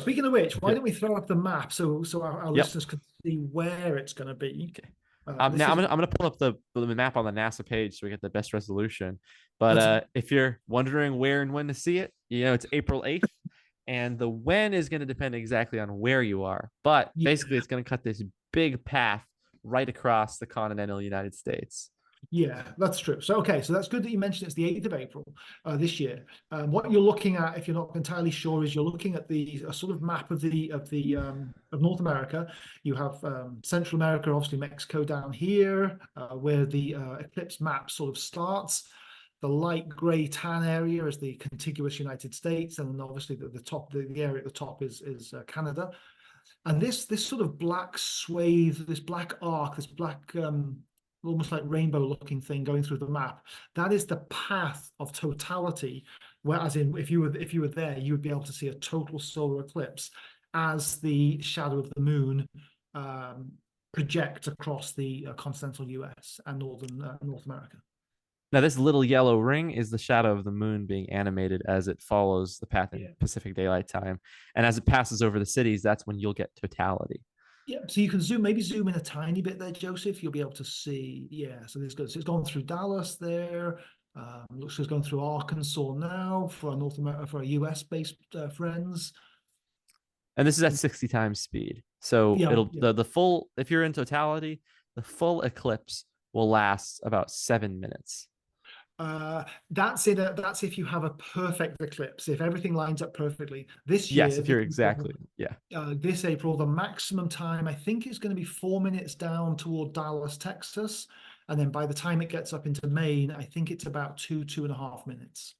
speaking of which, why Yep. don't we throw up the map so our Yep. listeners can see where it's going to be? Okay. This Now is I'm gonna pull up the map on the NASA page so we get the best resolution. But that's if you're wondering where and when to see it, it's April 8th, and the when is going to depend exactly on where you are. But yeah, basically, it's going to cut this big path right across the continental United States. yeah, that's true. So okay, so that's good that you mentioned it's the 8th of April this year. What you're looking at, if you're not entirely sure, is you're looking at the a sort of map of of North America. You have Central America, obviously Mexico down here, where the eclipse map sort of starts. The light grey tan area is the contiguous United States, and then obviously the area at the top is Canada. And this sort of black swathe, this black arc, this black almost like rainbow looking thing going through the map, that is the path of totality. Whereas in if you were there, you would be able to see a total solar eclipse as the shadow of the moon um, projects across the continental US and northern North America. Now, this little yellow ring is the shadow of the moon being animated as it follows the path in Yeah. Pacific Daylight Time. And as it passes over the cities, that's when you'll get totality. Yeah, so you can maybe zoom in a tiny bit there, Joseph. You'll be able to see. Yeah, so this goes. So it's gone through Dallas there. Looks like it's going through Arkansas now for our North America, for our US based friends. And this is at And 60 times speed. So yeah, it'll yeah. the full, if you're in totality, the full eclipse will last about 7 minutes. That's if you have a perfect eclipse. If everything lines up perfectly. This Yes, year, if you're exactly, yeah. this April, the maximum time I think is going to be 4 minutes down toward Dallas, Texas, and then by the time it gets up into Maine, I think it's about 2.5 minutes.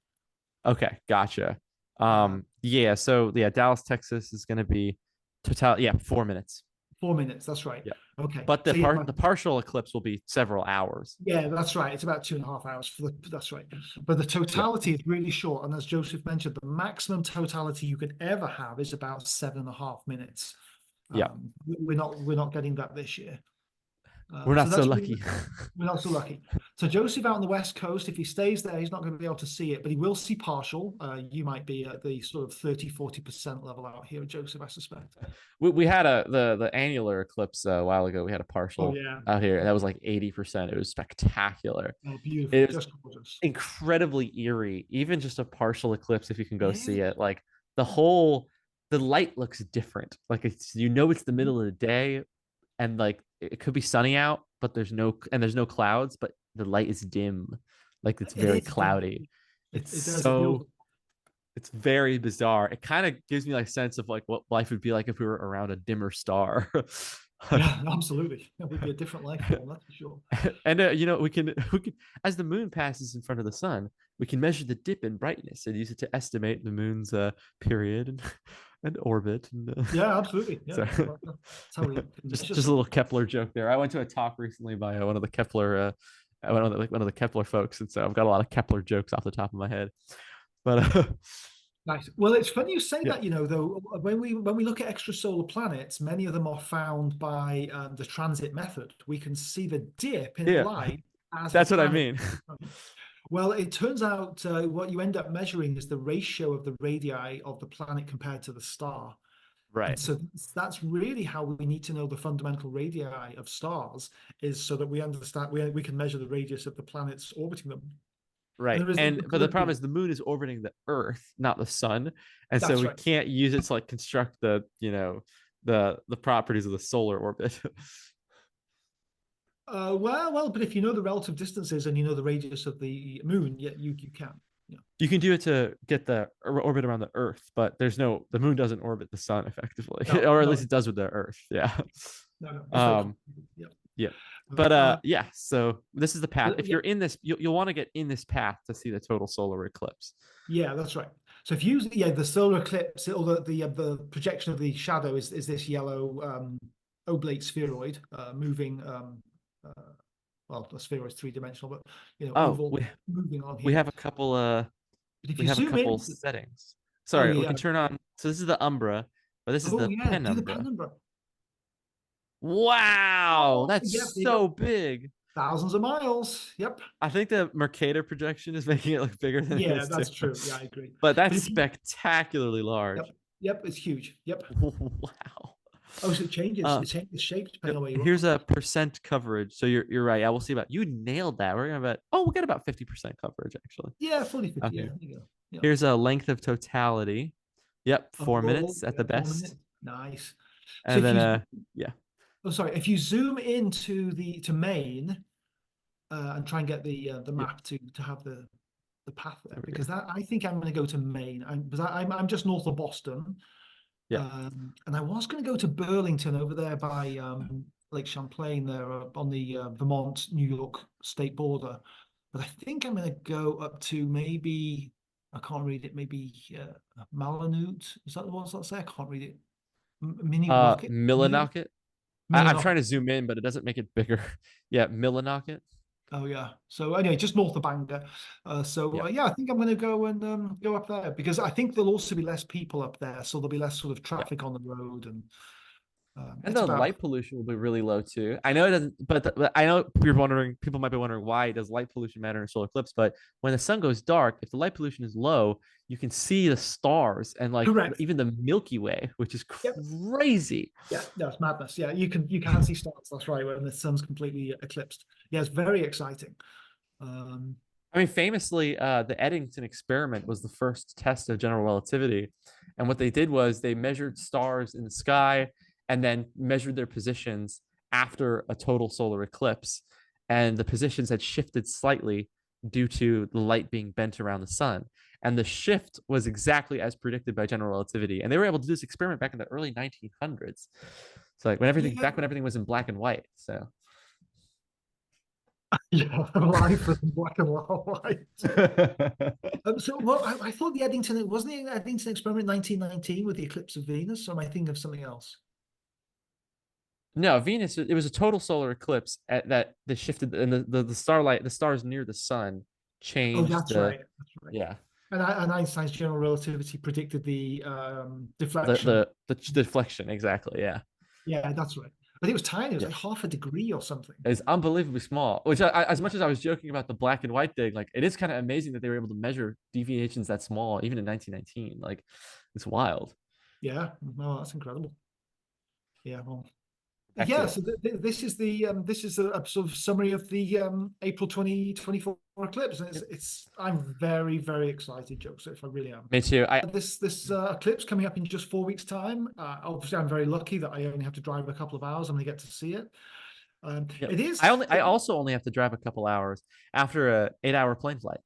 Okay, gotcha. Uh, Yeah, so yeah, Dallas, Texas is gonna be total, yeah, 4 minutes. 4 minutes. That's right. Yeah. Okay. But So yeah, the partial eclipse will be several hours. yeah, that's right. It's about 2.5 hours for the. That's right. But the Yeah. totality is really short, and as Joseph mentioned, the maximum totality you could ever have is about 7.5 minutes. Yeah. We're not getting that this year. We're So not so that's really, lucky. we're not so lucky. So Joseph out on the West Coast, if he stays there, he's not going to be able to see it, but he will see partial. You might be at the sort of 30-40% level out here, Joseph, I suspect. We had the annular eclipse a while ago. We had a Oh partial yeah. out here that was like 80%. It was spectacular. Oh, beautiful. It was Just gorgeous. incredibly eerie. Even just a partial eclipse, if you can go Yeah. see it, like the light looks different. Like it's the middle of the day, and like it could be sunny out, but there's no clouds, but the light is dim. Like it's It very is. It does. cloudy. It's It does. It feels. so it's very bizarre. It kind of gives me like a sense of like what life would be like if we were around a dimmer star. Yeah, absolutely. That would be a different life form, that's for sure. And we can as the moon passes in front of the sun, we can measure the dip in brightness and use it to estimate the moon's period and orbit. And, Yeah, absolutely. Yeah, so that's how we can just measure just a stuff. little Kepler joke there. I went to a talk recently by one of the Kepler one of the Kepler folks, and so I've got a lot of Kepler jokes off the top of my head. But Nice. Well, it's funny you say yeah, that, though, when we look at extrasolar planets, many of them are found by the transit method. We can see the dip in yeah, light as the that's what I planet. mean. Well, it turns out what you end up measuring is the ratio of the radii of the planet compared to the star. And Right. so that's really how we need to know the fundamental radii of stars, is so that we understand we can measure the radius of the planets orbiting them. And Right. there is a And but couple the of problem is the moon is orbiting the Earth, not the sun. And so that's we right. can't use it to like construct the properties of the solar orbit. But if you know the relative distances and you know the radius of the moon, yeah, you can. Yeah. You can do it to get the orbit around the Earth, but the moon doesn't orbit the sun effectively, No, or at no, least it does with the Earth. Yeah. no. That's very Um, complicated. Yeah. yeah. But Uh, yeah, so this is the path. If yeah, you're in this, you'll want to get in this path to see the total solar eclipse. yeah, that's right. So if you the solar eclipse or the projection of the shadow is this yellow oblate spheroid moving uh, well, the spheroid is three-dimensional, but Oh, oval moving on we here. have a couple But if we you have a zoom couple in, settings. oh Sorry, we yeah, can turn on. So this is the umbra, but this is oh the yeah, do the penumbra. penumbra. Wow, Oh, that's yep, there you so go. big. Thousands of miles. Yep. I think the Mercator projection is making it look bigger than it Yeah, is too. that's true. Yeah, I agree. But But that's if you, spectacularly yep. large. Yep, it's huge. Yep. Wow. Oh, so it changes. Uh, It changes shape depending Yep. on where you Here's are. a percent coverage. So you're right. I will see about you nailed that. We're gonna bet. Oh, we got about 50% coverage actually. Yeah, 40, 50. Yeah, Okay. there you go. Yeah. Here's a length of totality. Yep, 4 minutes at Yeah, the 4 minutes. best. Nice. So And if then you, yeah. oh sorry, if you zoom into to Maine and try and get the Yep. map to have the path there, There we because go. that I think I'm going to go to Maine. Because I'm just north of Boston, Yeah. and I was going to go to Burlington over there by Lake Champlain there on the Vermont New York state border, but I think I'm going to go up to maybe I can't read it. Maybe Malanute. Is that the ones that say? I can't read it. Mini Rocket. Millinocket. I'm trying Millinocket. to zoom in, but it doesn't make it bigger. Yeah, Millinocket. Oh yeah. So anyway, just north of Bangor. So Yeah. yeah, I think I'm going to go and go up there because I think there'll also be less people up there, so there'll be less sort of Yeah. traffic on the road, and And it's the about light pollution will be really low too. I know it doesn't, but I know you're wondering. People might be wondering why does light pollution matter in a solar eclipse? But when the sun goes dark, if the light pollution is low, you can see the stars and like correct. even the Milky Way, which is Yep. crazy. Yeah, no, it's madness. Yeah, you can see stars. That's right when the sun's completely eclipsed. Yeah, it's very exciting. Um, I mean, famously, the Eddington experiment was the first test of general relativity. And what they did was they measured stars in the sky and then measured their positions after a total solar eclipse. And the positions had shifted slightly due to the light being bent around the sun. And the shift was exactly as predicted by general relativity. And they were able to do this experiment back in the early 1900s. So like yeah, back when everything was in black and white. So yeah, life was in black and white. So, well, I thought the Eddington, it wasn't the Eddington experiment in 1919 with the eclipse of Venus, or am I thinking of something else? No, Venus. It was a total solar eclipse that shifted, and the starlight, the stars near the sun, Oh, changed that's the right. That's right. yeah And Einstein's general relativity predicted the the deflection. the the deflection exactly. Yeah, Yeah, that's right. But it was tiny. It was yeah. like half a degree or something. It's unbelievably small. Which, as Yeah. much as I was joking about the black and white thing, like it is kind of amazing that they were able to measure deviations that small, even in 1919. Like, it's wild. Yeah. No, that's incredible. Yeah. Well, Back to yeah. it. So this is a sort of summary of the April 2024 eclipse, and Yep. it's I'm very very excited, Joseph. I really am. Me too. This eclipse coming up in just 4 weeks' time. Obviously, I'm very lucky that I only have to drive a couple of hours. I'm going to get to see it. Yep. It is I also only have to drive a couple hours after a 8 hour plane flight.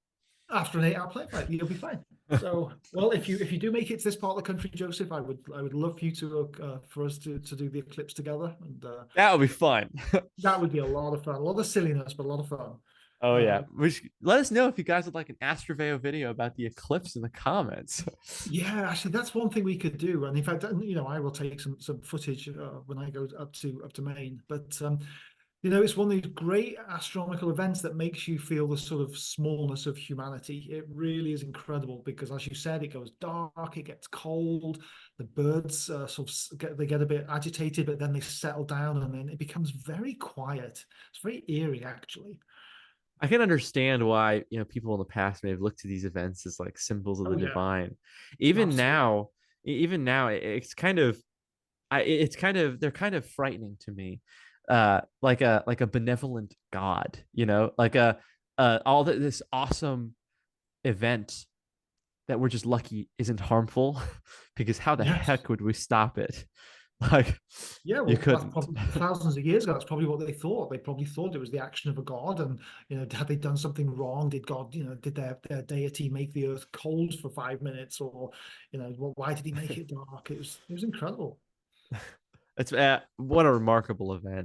after an 8 hour plane flight. You'll be fine. So, well, if you do make it to this part of the country, Joseph, I would love for you to for us to do the eclipse together, and That would be fun. that would be a lot of fun. A lot of silliness, but a lot of fun. Oh yeah. Uh, Let us know if you guys would like an Astraveo video about the eclipse in the comments. yeah, actually, that's one thing we could do. And in fact, I will take some footage when I go up to Maine. But it's one of these great astronomical events that makes you feel the sort of smallness of humanity. It really is incredible because, as you said, it goes dark, it gets cold, the birds sort of get a bit agitated, but then they settle down, and then it becomes very quiet. It's very eerie, actually. I can understand why, people in the past may have looked to these events as like symbols of the Oh yeah, divine. Even absolutely. now, it's kind of they're kind of frightening to me. Like a benevolent god, like all this awesome event that we're just lucky isn't harmful because how the Yes. heck would we stop it? Like Yeah, you well, that's couldn't. probably thousands of years ago. That's probably what they thought. They probably thought it was the action of a god, and had they done something wrong? Did God, did their deity make the earth cold for 5 minutes, or, why did he make it dark? It was incredible. It's what a remarkable event.